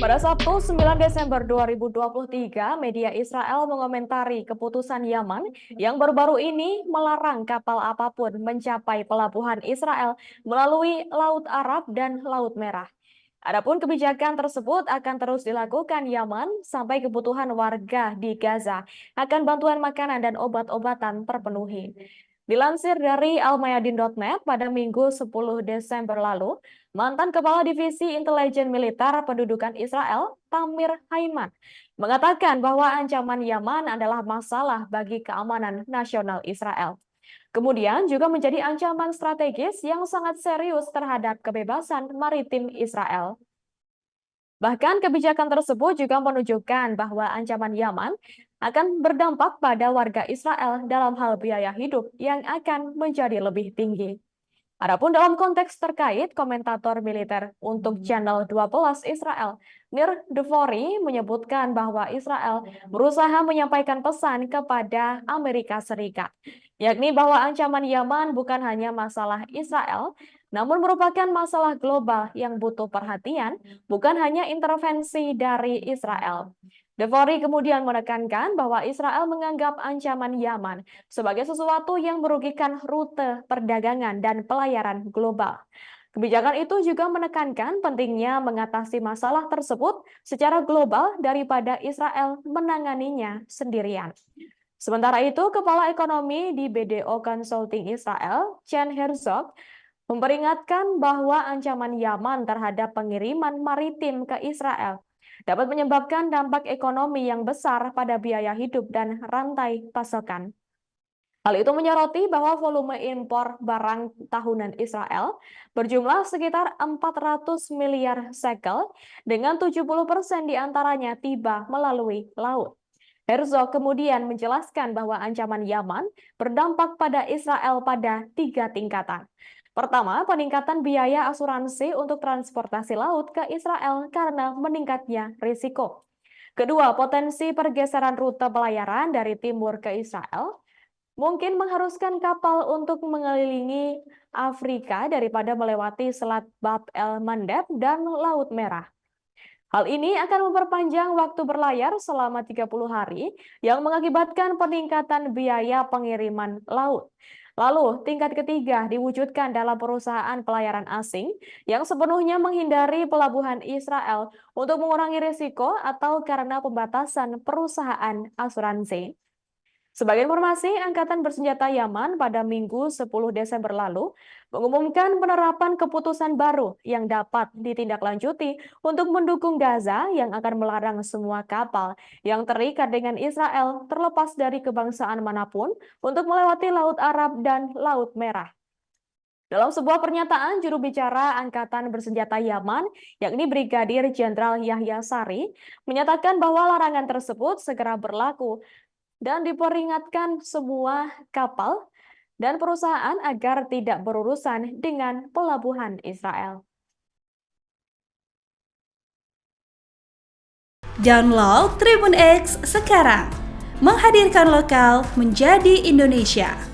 Pada Sabtu 9 Desember 2023, media Israel mengomentari keputusan Yaman yang baru-baru ini melarang kapal apapun mencapai pelabuhan Israel melalui Laut Arab dan Laut Merah. Adapun kebijakan tersebut akan terus dilakukan Yaman sampai kebutuhan warga di Gaza akan bantuan makanan dan obat-obatan terpenuhi. Dilansir dari almayadin.net pada Minggu 10 Desember lalu, mantan Kepala Divisi Intelijen Militer Pendudukan Israel, Tamir Haiman, mengatakan bahwa ancaman Yaman adalah masalah bagi keamanan nasional Israel. Kemudian juga menjadi ancaman strategis yang sangat serius terhadap kebebasan maritim Israel. Bahkan kebijakan tersebut juga menunjukkan bahwa ancaman Yaman akan berdampak pada warga Israel dalam hal biaya hidup yang akan menjadi lebih tinggi. Adapun dalam konteks terkait, komentator militer untuk Channel 12 Israel, Nir Devori, menyebutkan bahwa Israel berusaha menyampaikan pesan kepada Amerika Serikat, yakni bahwa ancaman Yaman bukan hanya masalah Israel, namun merupakan masalah global yang butuh perhatian, bukan hanya intervensi dari Israel. Devori kemudian menekankan bahwa Israel menganggap ancaman Yaman sebagai sesuatu yang merugikan rute perdagangan dan pelayaran global. Kebijakan itu juga menekankan pentingnya mengatasi masalah tersebut secara global daripada Israel menanganinya sendirian. Sementara itu, Kepala Ekonomi di BDO Consulting Israel, Chen Herzog, memperingatkan bahwa ancaman Yaman terhadap pengiriman maritim ke Israel dapat menyebabkan dampak ekonomi yang besar pada biaya hidup dan rantai pasokan. Hal itu menyoroti bahwa volume impor barang tahunan Israel berjumlah sekitar 400 miliar shekel dengan 70% diantaranya tiba melalui laut. Herzog kemudian menjelaskan bahwa ancaman Yaman berdampak pada Israel pada 3 tingkatan. Pertama, peningkatan biaya asuransi untuk transportasi laut ke Israel karena meningkatnya risiko. Kedua, potensi pergeseran rute pelayaran dari timur ke Israel mungkin mengharuskan kapal untuk mengelilingi Afrika daripada melewati Selat Bab el-Mandeb dan Laut Merah. Hal ini akan memperpanjang waktu berlayar selama 30 hari yang mengakibatkan peningkatan biaya pengiriman laut. Lalu, tingkat ketiga diwujudkan dalam perusahaan pelayaran asing yang sepenuhnya menghindari pelabuhan Israel untuk mengurangi risiko atau karena pembatasan perusahaan asuransi. Sebagai informasi, Angkatan Bersenjata Yaman pada Minggu 10 Desember lalu mengumumkan penerapan keputusan baru yang dapat ditindaklanjuti untuk mendukung Gaza yang akan melarang semua kapal yang terikat dengan Israel terlepas dari kebangsaan manapun untuk melewati Laut Arab dan Laut Merah. Dalam sebuah pernyataan, juru bicara Angkatan Bersenjata Yaman, yakni Brigadir Jenderal Yahya Sari, menyatakan bahwa larangan tersebut segera berlaku dan diperingatkan semua kapal dan perusahaan agar tidak berurusan dengan pelabuhan Israel. Download Tribun X sekarang, menghadirkan lokal menjadi Indonesia.